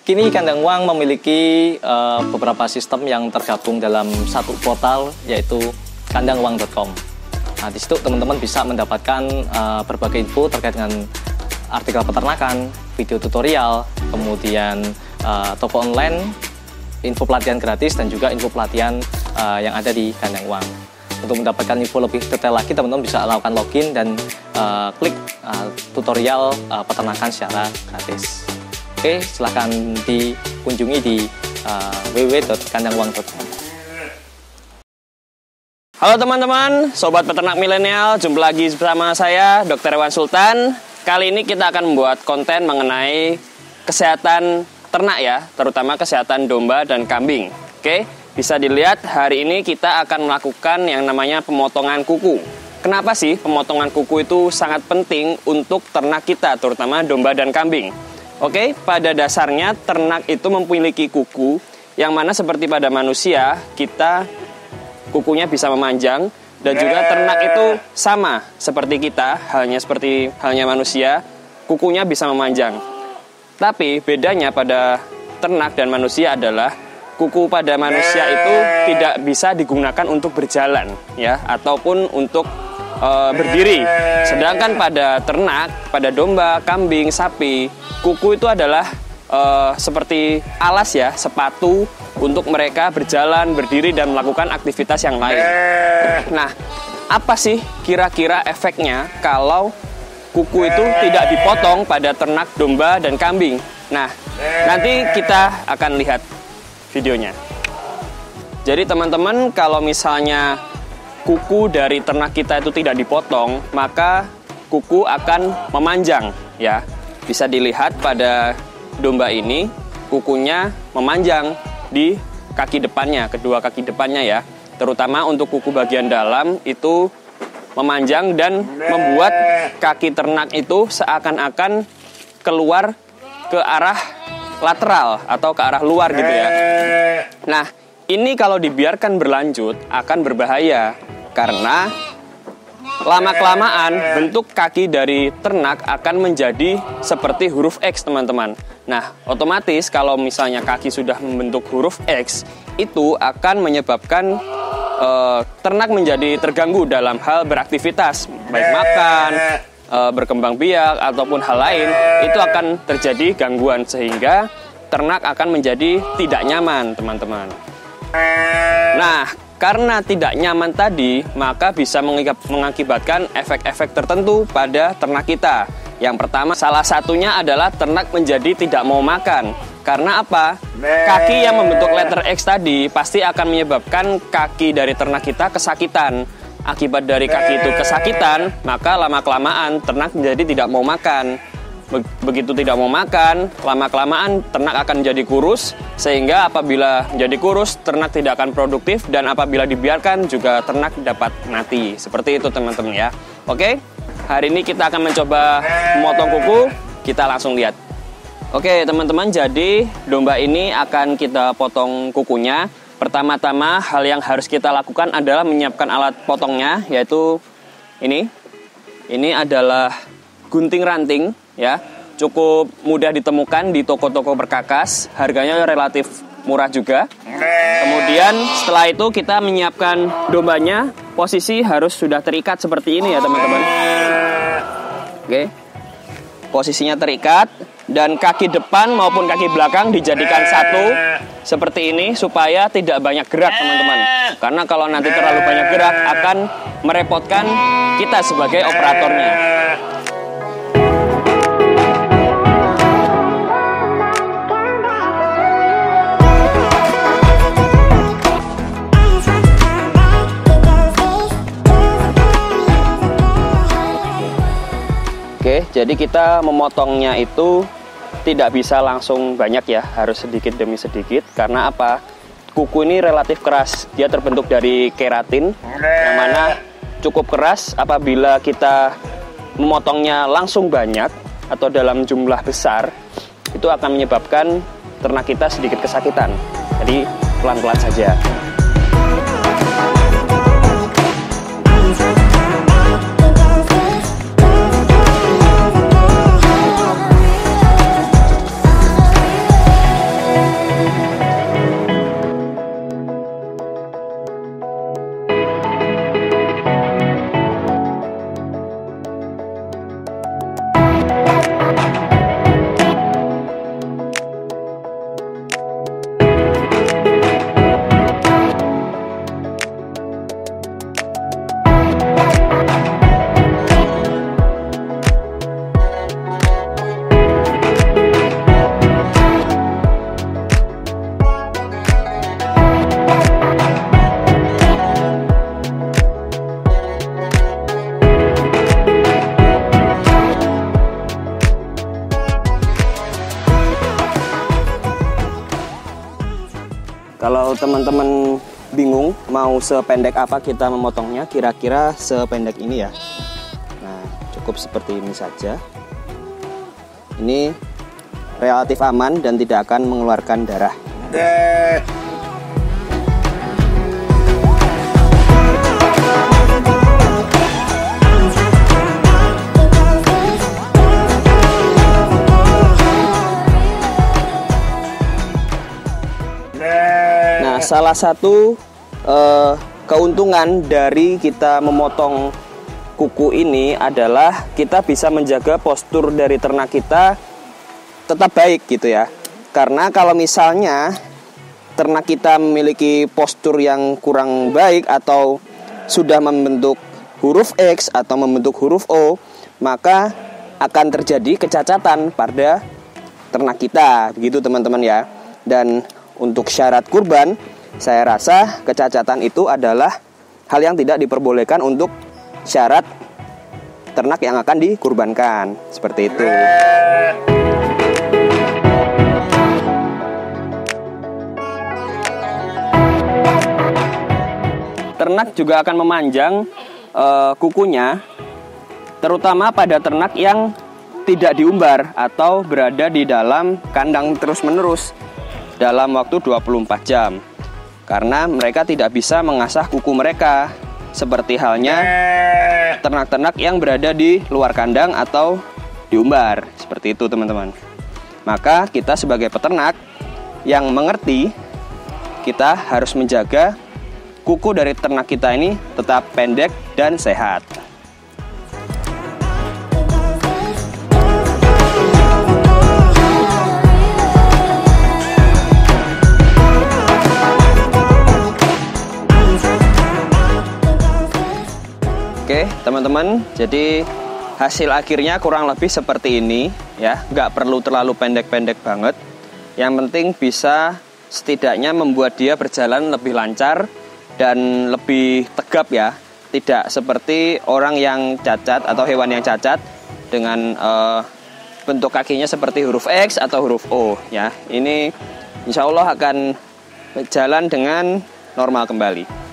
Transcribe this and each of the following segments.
Kini Kandang Uang memiliki beberapa sistem yang tergabung dalam satu portal, yaitu kandangwang.com. Nah, di situ teman-teman bisa mendapatkan berbagai info terkait dengan artikel peternakan, video tutorial, kemudian toko online, info pelatihan gratis, dan juga info pelatihan yang ada di Kandang Uang. Untuk mendapatkan info lebih detail lagi, teman-teman bisa lakukan login dan klik tutorial peternakan secara gratis. Oke, silahkan dikunjungi di www.kandangwang.com. Halo teman-teman, sobat peternak milenial, jumpa lagi bersama saya Dr. Ewan Sultan. Kali ini kita akan membuat konten mengenai kesehatan ternak ya, terutama kesehatan domba dan kambing. Oke, bisa dilihat hari ini kita akan melakukan yang namanya pemotongan kuku. Kenapa sih pemotongan kuku itu sangat penting untuk ternak kita, terutama domba dan kambing? Oke, pada dasarnya ternak itu memiliki kuku yang mana seperti pada manusia, kita kukunya bisa memanjang, dan juga ternak itu sama seperti kita, halnya manusia, kukunya bisa memanjang. Tapi bedanya pada ternak dan manusia adalah kuku pada manusia itu tidak bisa digunakan untuk berjalan ya, ataupun untuk berdiri. Sedangkan pada ternak, pada domba, kambing, sapi, kuku itu adalah seperti alas ya, sepatu untuk mereka berjalan, berdiri, dan melakukan aktivitas yang lain. Nah, apa sih kira-kira efeknya kalau kuku itu tidak dipotong pada ternak domba dan kambing? Nah, nanti kita akan lihat videonya. Jadi teman-teman, kalau misalnya kuku dari ternak kita itu tidak dipotong, maka kuku akan memanjang ya. Bisa dilihat pada domba ini, kukunya memanjang di kaki depannya, kedua kaki depannya ya. Terutama untuk kuku bagian dalam itu memanjang dan membuat kaki ternak itu seakan-akan keluar ke arah lateral atau ke arah luar gitu ya. Nah, ini kalau dibiarkan berlanjut akan berbahaya karena lama-kelamaan bentuk kaki dari ternak akan menjadi seperti huruf X, teman-teman. Nah, otomatis kalau misalnya kaki sudah membentuk huruf X, itu akan menyebabkan ternak menjadi terganggu dalam hal beraktivitas, baik makan, berkembang biak, ataupun hal lain. Itu akan terjadi gangguan sehingga ternak akan menjadi tidak nyaman, teman-teman. Nah, karena tidak nyaman tadi, maka bisa mengakibatkan efek-efek tertentu pada ternak kita. Yang pertama, salah satunya adalah ternak menjadi tidak mau makan. Karena apa? Kaki yang membentuk letter X tadi pasti akan menyebabkan kaki dari ternak kita kesakitan. Akibat dari kaki itu kesakitan, maka lama-kelamaan ternak menjadi tidak mau makan. Begitu tidak mau makan, lama-kelamaan ternak akan menjadi kurus, sehingga apabila menjadi kurus, ternak tidak akan produktif, dan apabila dibiarkan juga ternak dapat mati. Seperti itu teman-teman ya. Oke, hari ini kita akan mencoba memotong kuku, kita langsung lihat. Oke teman-teman, jadi domba ini akan kita potong kukunya. Pertama-tama hal yang harus kita lakukan adalah menyiapkan alat potongnya, yaitu ini. Ini adalah gunting ranting ya, cukup mudah ditemukan di toko-toko perkakas, harganya relatif murah juga. Kemudian setelah itu kita menyiapkan dombanya, posisi harus sudah terikat seperti ini ya teman-teman. Oke, posisinya terikat dan kaki depan maupun kaki belakang dijadikan satu seperti ini supaya tidak banyak gerak teman-teman. Karena kalau nanti terlalu banyak gerak akan merepotkan kita sebagai operatornya. Oke, jadi kita memotongnya itu tidak bisa langsung banyak ya, harus sedikit demi sedikit. Karena apa? Kuku ini relatif keras, dia terbentuk dari keratin, yang mana cukup keras. Apabila kita memotongnya langsung banyak atau dalam jumlah besar, itu akan menyebabkan ternak kita sedikit kesakitan. Jadi pelan-pelan saja. Kalau teman-teman bingung mau sependek apa kita memotongnya, kira-kira sependek ini ya. Nah, cukup seperti ini saja. Ini relatif aman dan tidak akan mengeluarkan darah. Nah, salah satu keuntungan dari kita memotong kuku ini adalah kita bisa menjaga postur dari ternak kita tetap baik gitu ya. Karena kalau misalnya ternak kita memiliki postur yang kurang baik atau sudah membentuk huruf X atau membentuk huruf O, maka akan terjadi kecacatan pada ternak kita, begitu teman-teman ya. Dan untuk syarat kurban, saya rasa kecacatan itu adalah hal yang tidak diperbolehkan untuk syarat ternak yang akan dikurbankan. Seperti itu. Ternak juga akan memanjang kukunya, terutama pada ternak yang tidak diumbar atau berada di dalam kandang terus-menerus dalam waktu 24 jam. Karena mereka tidak bisa mengasah kuku mereka, seperti halnya ternak-ternak yang berada di luar kandang atau diumbar. Seperti itu teman-teman. Maka kita sebagai peternak yang mengerti, kita harus menjaga kuku dari ternak kita ini tetap pendek dan sehat. Oke teman-teman, jadi hasil akhirnya kurang lebih seperti ini ya. Nggak perlu terlalu pendek-pendek banget. Yang penting bisa setidaknya membuat dia berjalan lebih lancar dan lebih tegap ya. Tidak seperti orang yang cacat atau hewan yang cacat dengan bentuk kakinya seperti huruf X atau huruf O ya. Ini insya Allah akan berjalan dengan normal kembali.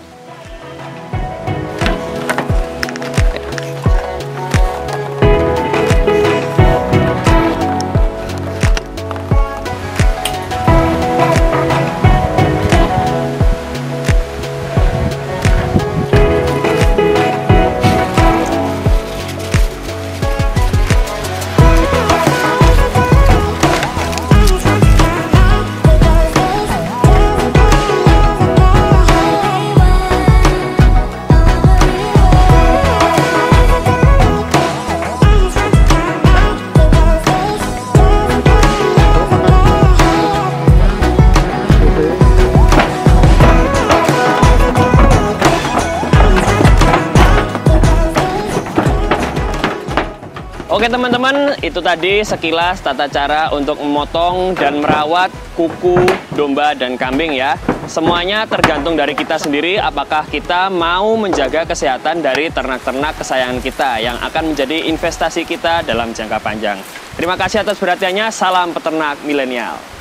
Oke teman-teman, itu tadi sekilas tata cara untuk memotong dan merawat kuku domba dan kambing ya. Semuanya tergantung dari kita sendiri, apakah kita mau menjaga kesehatan dari ternak-ternak kesayangan kita yang akan menjadi investasi kita dalam jangka panjang. Terima kasih atas perhatiannya, salam peternak milenial.